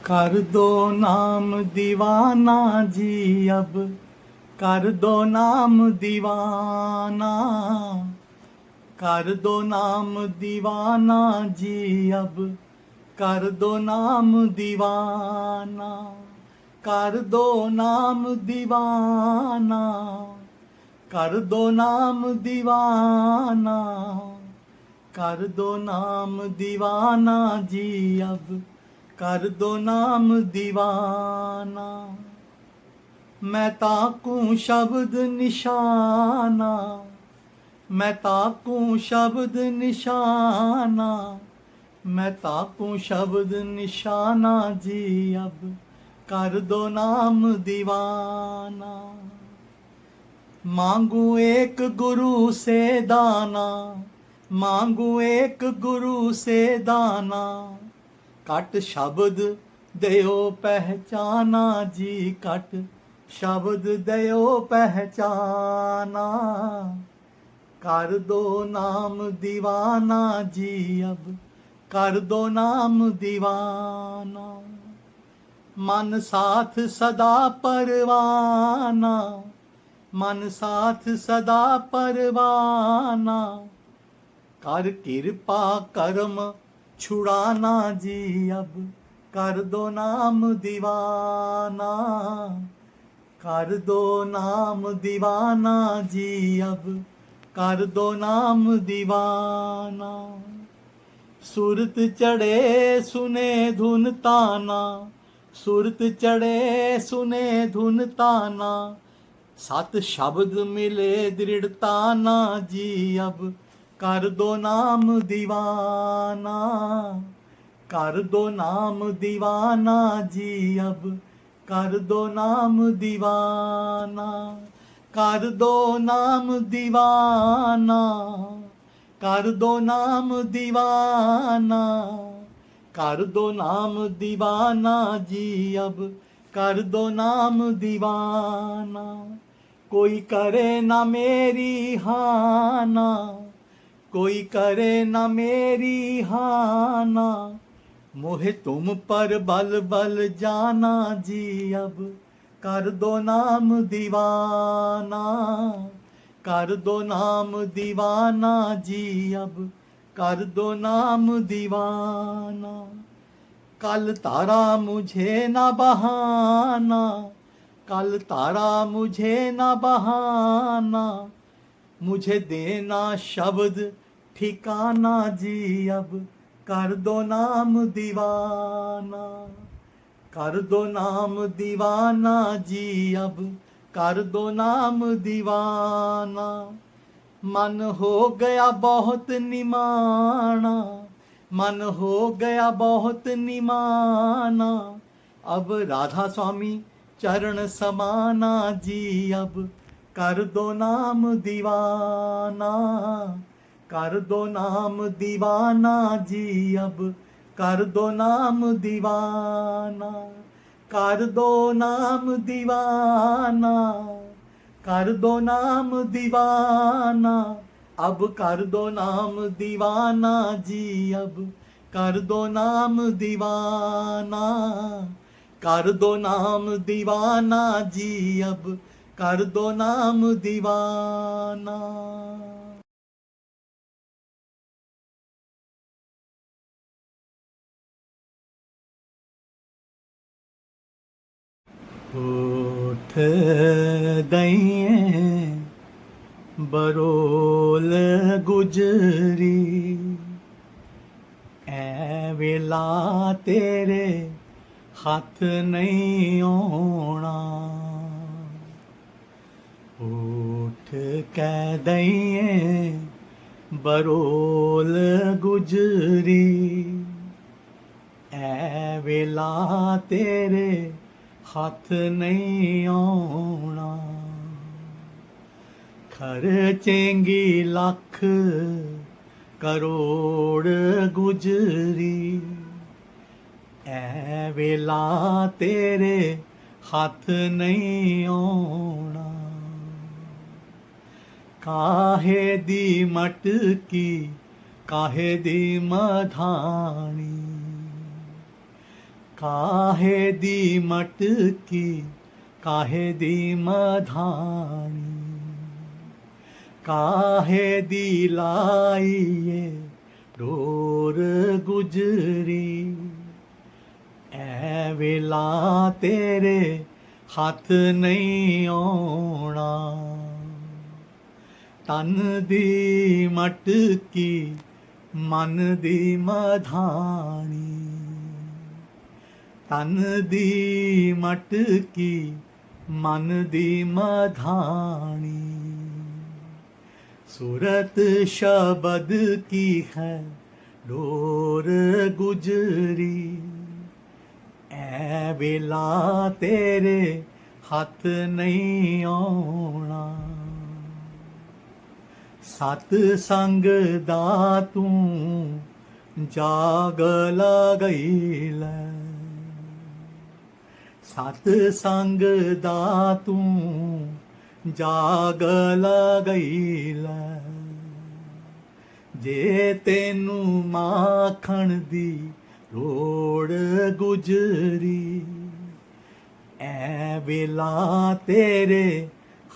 कर दो नाम दीवाना जी अब, कर दो नाम दीवाना, कर दो नाम दीवाना जी अब, कर दो नाम दीवाना, कर दो नाम दीवाना, कर दो नाम दीवाना, कर दो नाम दीवाना जी अब, कर दो नाम दीवाना। मैं ताकूं शब्द निशाना, मैं ताकूं शब्द निशाना, मैं ताकूं शब्द निशाना जी अब, कर दो नाम दीवाना। मांगू एक गुरु से दाना, मांगू एक गुरु से दाना, कट शब्द दयो पहचाना जी, कट शब्द दयो पहचाना, कर दो नाम दीवाना जी अब, कर दो नाम दीवाना। मन साथ सदा परवाना, मन साथ सदा परवाना, कर कृपा कर्म छुड़ाना जी अब, कर दो नाम दीवाना, कर दो नाम दीवाना जी अब, कर दो नाम दीवाना। सुरत चढ़े सुने धुन ताना, सुरत चढ़े सुने धुन ताना, सत शब्द मिले दृढ़ताना जी अब, कर दो नाम दीवाना, कर दो नाम दीवाना जी अब, कर दो नाम दीवाना, कर दो नाम दीवाना, कर दो नाम दीवाना, कर दो नाम दीवाना जी अब, कर दो नाम दीवाना। कोई करे ना मेरी हाना, कोई करे न मेरी हाना, मोहे तुम पर बल बल जाना जी अब, कर दो नाम दीवाना, कर दो नाम दीवाना जी अब, कर दो नाम दीवाना। कल तारा मुझे न बहाना, कल तारा मुझे न बहाना, मुझे देना शब्द ठिकाना जी अब, कर दो नाम दीवाना, कर दो नाम दीवाना जी अब, कर दो नाम दीवाना। मन हो गया बहुत निमाना, मन हो गया बहुत निमाना, अब राधा स्वामी चरण समाना जी अब, कर दो नाम दीवाना, कर दो नाम दीवाना जी अब, कर दो नाम दीवाना, कर दो नाम दीवाना, कर दो नाम दीवाना, अब कर दो नाम दीवाना जी अब, कर दो नाम दीवाना, कर दो नाम दीवाना जी अब, कर दो नाम दीवाना। होठ दइए बरोल गुजरी, ऐ वेला तेरे हथ नहीं आना, उठ कह दइए बरोल गुजरी, ऐ वेला तेरे हथ नहीं आना, खर्चेंगी लख करोड़ गुजरी, ऐ वेला तेरे हथ नहीं आना, काहे दी मटकी काहे दी मधानी, काहे दी मटकी काहे दी मधानी काहे दी लाइए डोर गुजरी ऐ वेला तेरे हथ नहीं आउणा तन दी मटकी मन दी मधानी तन दी मटकी मन दी मधानी सूरत शबद की है डोर गुजरी ऐ वेला तेरे हथ नहीं आउणा सत संग दा तू जाग लगई लै सत संग दा तू जाग लगई लै जे तेनू माखण दी लोड़ गुजरी ऐ वेला तेरे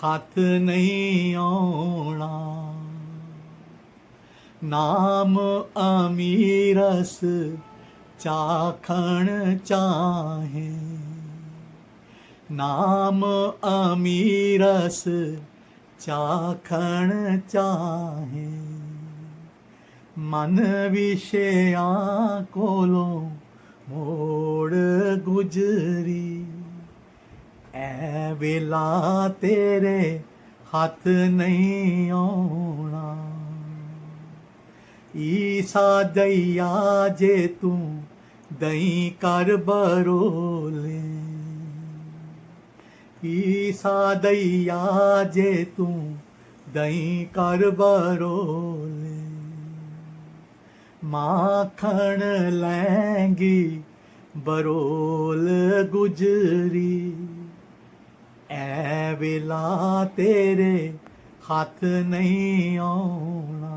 हथ नहीं आउणा नाम अमीरस चाखण चाहे नाम अमीरस चाखण चाहे मन विषया कोलों मोड़ गुजरी ऐ वेला तेरे हथ नहीं आउणा ईसा दैया जे तू दई कर बरोले ईसा दैया जे तू दई कर बरोले माखण लैंगी बरोल गुजरी ऐ वेला तेरे हथ नहीं आउणा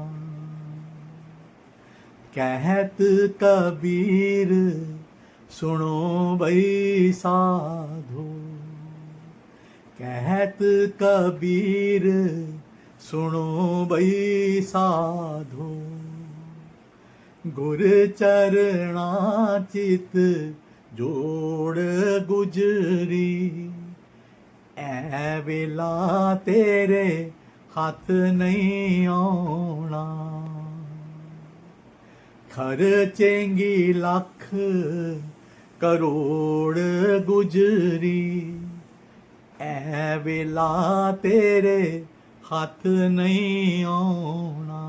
कहत कबीर सुनो बई साधो कहत कबीर सुनो बई साधो गुर चरणा चित जोड़ गुजरी ऐ वेला तेरे हथ नहीं आउणा खर्चेंगी लख करोड़ गुजरी ऐ वेला तेरे हथ नहीं आउणा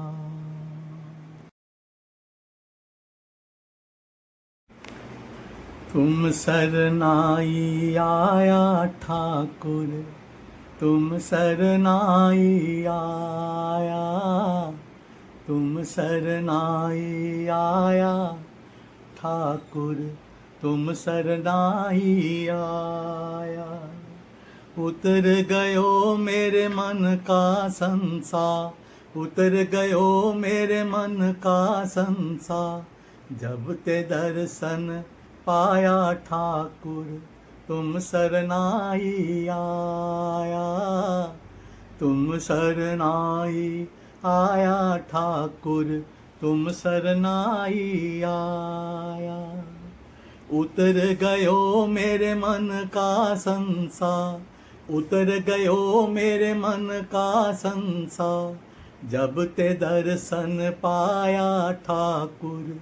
तुम सरनाई आया ठाकुर तुम सरनाई आया तुम सरनाई आया ठाकुर तुम सरनाई आया उतर गयो मेरे मन का संसार उतर गयो मेरे मन का संसार जब ते दर्शन पाया ठाकुर तुम सरनाई आया तुम सरनाई आया ठाकुर तुम सरनाई आया उतर गयो मेरे मन का संसार उतर गयो मेरे मन का संसार जब ते दर्शन पाया ठाकुर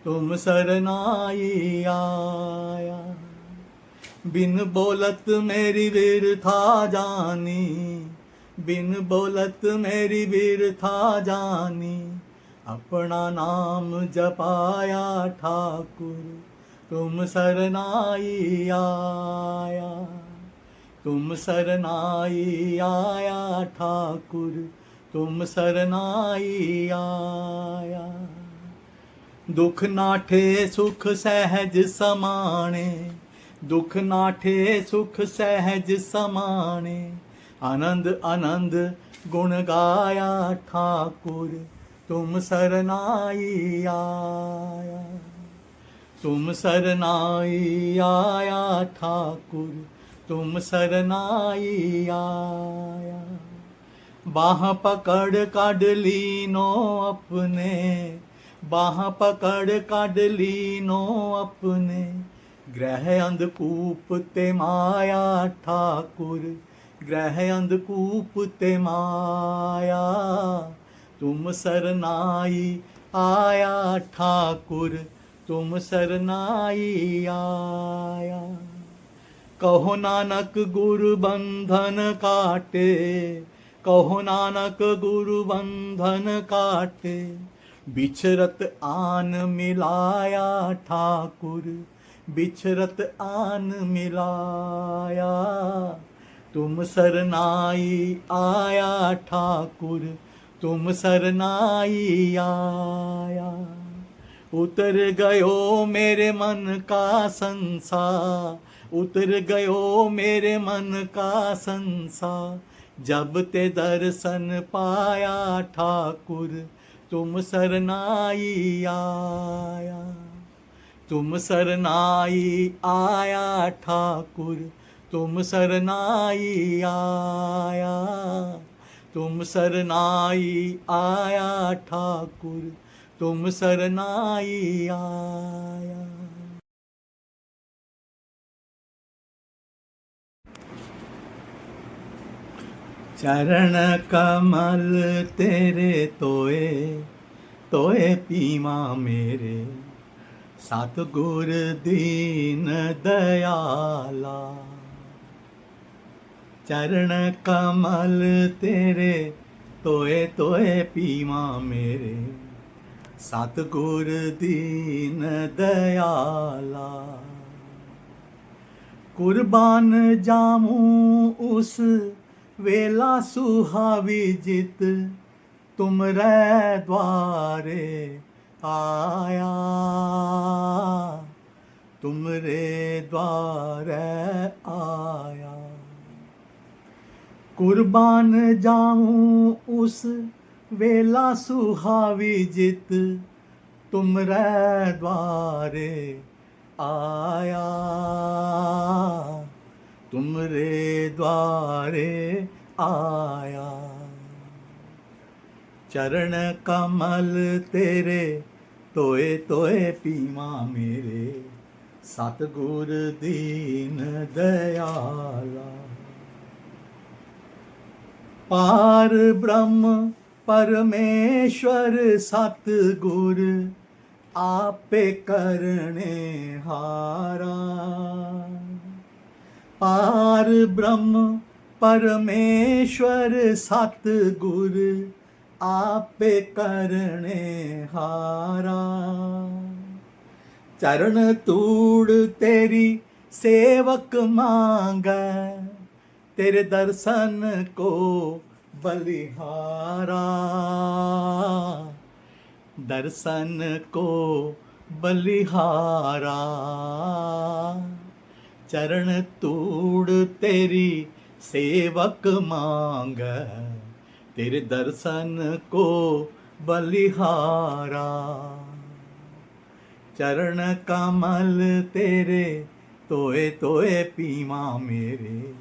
तुम सरनाई आया बिन बोलत मेरी बिरथा जानी बिन बोलत मेरी बिरथा जानी अपना नाम जपाया ठाकुर तुम सरनाई आया तुम सरनाई आया ठाकुर तुम सरनाई आया दुख नाठे सुख सहज समाने दुख नाठे सुख सहज समाने आनंद आनंद गुण गाया ठाकुर तुम सरनाई आया तुम सरनाई आया ठाकुर, तुम सरनाई आया। बाह पकड़ काढ़ लीनो अपने, बाह पकड़ काढ़ लीनो अपने, ग्रह अंधकूप ते माया ठाकुर, ग्रह अंधकूप ते माया। तुम सरनाई आया ठाकुर, तुम सरनाई आया। कहो नानक गुरु बंधन काटे, कहो नानक गुरु बंधन काटे, बिछरत आन मिलाया ठाकुर, बिछरत आन मिलाया। तुम सरनाई आया ठाकुर, तुम सरनाई आया। उतर गयो मेरे मन का संसार, उतर गयो मेरे मन का संसार, जब ते दर्शन पाया ठाकुर, तुम सरनाई आया। तुम सरनाई आया ठाकुर, तुम सरनाई आया। तुम सरनाई आया ठाकुर, तुम सरनाई आया। चरण कमल तेरे तोए, तोए पीमा मेरे, सतगुर दीन दयाला। चरण कमल तेरे तोए तोए पीमा मेरे, सतगुर दीन दयाला। कुर्बान जाऊं उस वेला सुहावी जित, तुम रै द्वारे आया, तुम रे द्वारे आया। कुर्बान जाऊं उस वेला सुहावी जित, तुम रै द्वारे आया, तुम रे द्वारे आया। चरण कमल तेरे तोए तोए पीमा मेरे, सतगुर दीन दयाला। पार ब्रह्म परमेश्वर सतगुर, आपे करने हारा। पार ब्रह्म परमेश्वर सतगुर, आपे करने हारा। चरण तूड़ तेरी सेवक मांगै, तेरे दर्शन को बलिहारा। दर्शन को बलिहारा। चरण तूड़ तेरी सेवक मांग, तेरे दर्शन को बलिहारा। चरण कमल तेरे तोए तोए पीमा मेरे,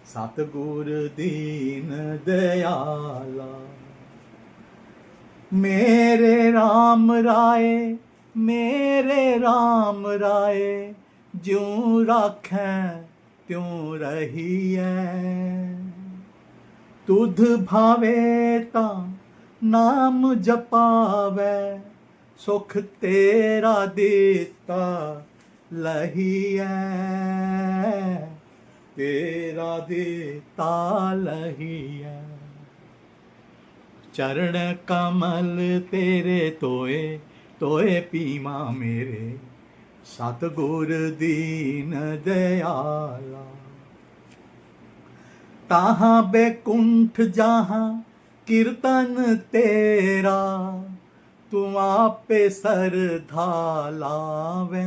सतगुर दीन दयाला। मेरे राम राय, मेरे राम राय, ज्यों राखें त्यों रहिए। तुध भावे ता नाम जपावे, सुख तेरा देता लहिए। तेरा देता लहिए। चरण कमल तेरे तोए तोए पीमा मेरे, सतगुर दीन दयाला। ताहाँ बैकुंठ जहाँ कीर्तन तेरा, तू आपे सरधा लावे।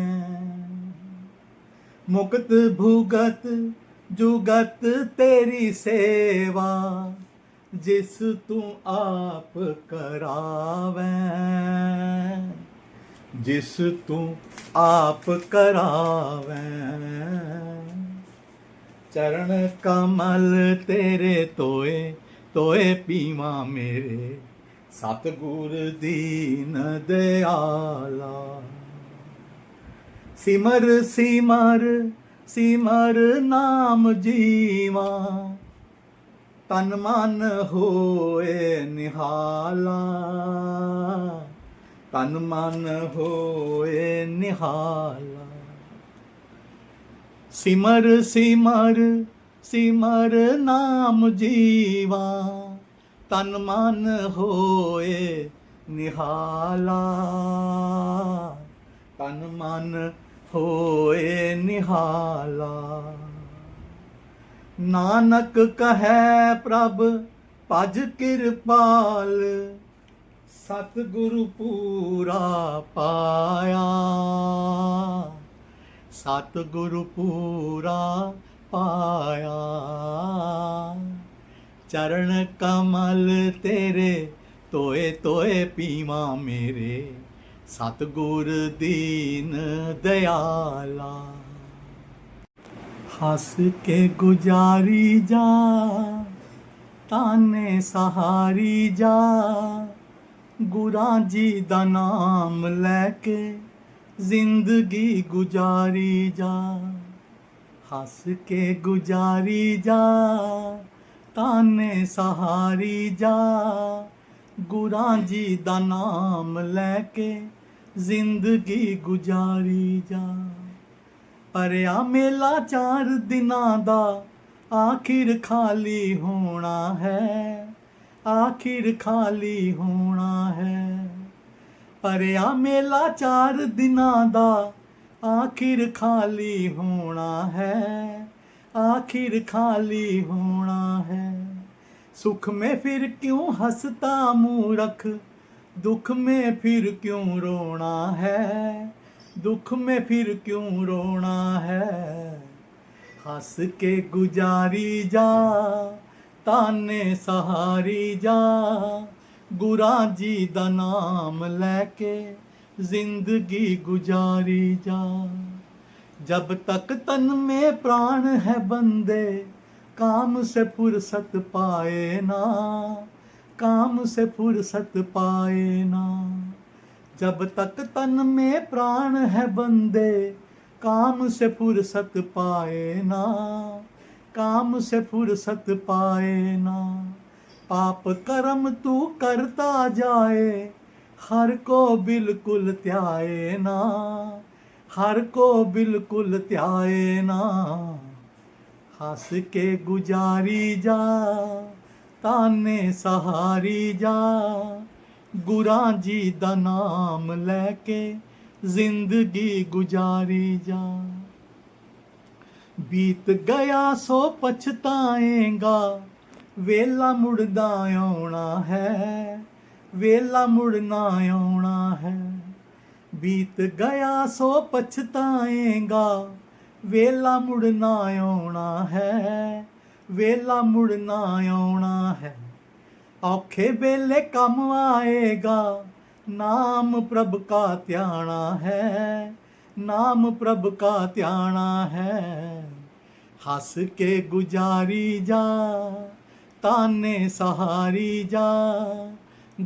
मुक्त भुगत जुगत तेरी सेवा, जिस तू आप करावे। जिस तू आप करावैं। चरण कमल तेरे तोए तोए पीवा मेरे, सतगुर दीन दयाला। सिमर सिमर सिमर नाम जीवा, तन मन होए निहाला। तन मन होए निहाला। सिमर सिमर सिमर नाम जीवा, तन मन होए निहाला। तन मन होए निहाला। नानक कहे प्रभ भज किरपाल, सतगुरु पूरा पाया। सतगुरु पूरा पाया। चरण कमल तेरे तोए तोए पीवा मेरे, सतगुर दीन दयाला। हंस के गुजारी जा, ताने सहारी जा, गुरां जी दा नाम लैके जिंदगी गुजारी जा। हंस के गुजारी जा, ताने सहारी जा, गुरां जी दा नाम लैके जिंदगी गुजारी जा। ਭਰਿਆ ਮੇਲਾ 4 ਦਿਨਾਂ ਦਾ, ਆਖਿਰ ਖਾਲੀ ਹੋਣਾ ਹੈ। ਆਖਿਰ ਖਾਲੀ ਹੋਣਾ ਹੈ। ਭਰਿਆ ਮੇਲਾ 4 ਦਿਨਾਂ ਦਾ, ਆਖਿਰ ਖਾਲੀ ਹੋਣਾ ਹੈ। आखिर खाली होना है। सुख में फिर क्यों हंसता मूरख, दुख में फिर क्यों रोना है। दुख में फिर क्यों रोना है। हंस के गुजारी जा, ताने सहारी जा, गुरां जी दा नाम लैके जिंदगी गुजारी जा। जब तक तन में प्राण है बंदे, काम से फुर्सत पाए ना। काम से फुर्सत पाए ना। जब तक तन में प्राण है बंदे, काम से फुर्सत पाए ना। काम से फुर्सत पाए ना। पाप कर्म तू करता जाए, हर को बिल्कुल त्याए ना। हर को बिल्कुल त्याए ना। हंस के गुजारी जा, ताने सहारी जा, गुरां जी दा नाम लैके जिंदगी गुजारी जा। बीत गया सो पछताएगा, वेला मुड़दा आउणा है। वेला मुड़ना आउणा है। बीत गया सो पछताएगा, वेला मुड़ना आउणा है। वेला मुड़ना आउणा है। औखे वेले कम आएगा, नाम प्रभ का त्याणा है। नाम प्रभ का त्याणा है। हंस के गुजारी जा, ताने सहारी जा,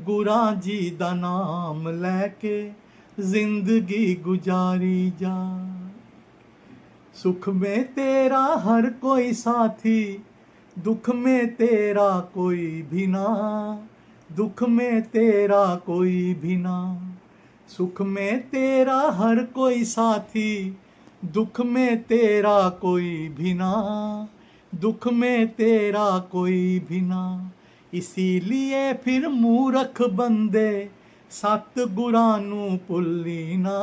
गुरां जी दा नाम लैके जिंदगी गुजारी जा। सुख में तेरा हर कोई साथी, दुख में तेरा कोई भी ना। दुख में तेरा कोई भी ना। सुख में तेरा हर कोई साथी, दुख में तेरा कोई भी ना। दुख में तेरा कोई भी ना। इसीलिए फिर मूरख बंदे, सतगुरां नू भुल्ली ना।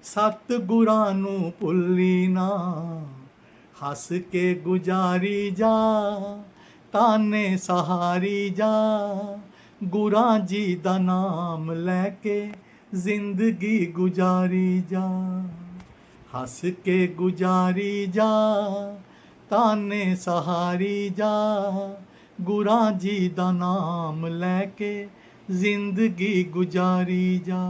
सतगुरां नू भुल्ली ना। हंस के गुजारी जा, ताने सहारी जा, गुरां जी दा नाम लैके जिंदगी गुजारी जा। हंस के गुजारी जा, ताने सहारी जा, गुरां जी दा नाम लैके जिंदगी गुजारी जा।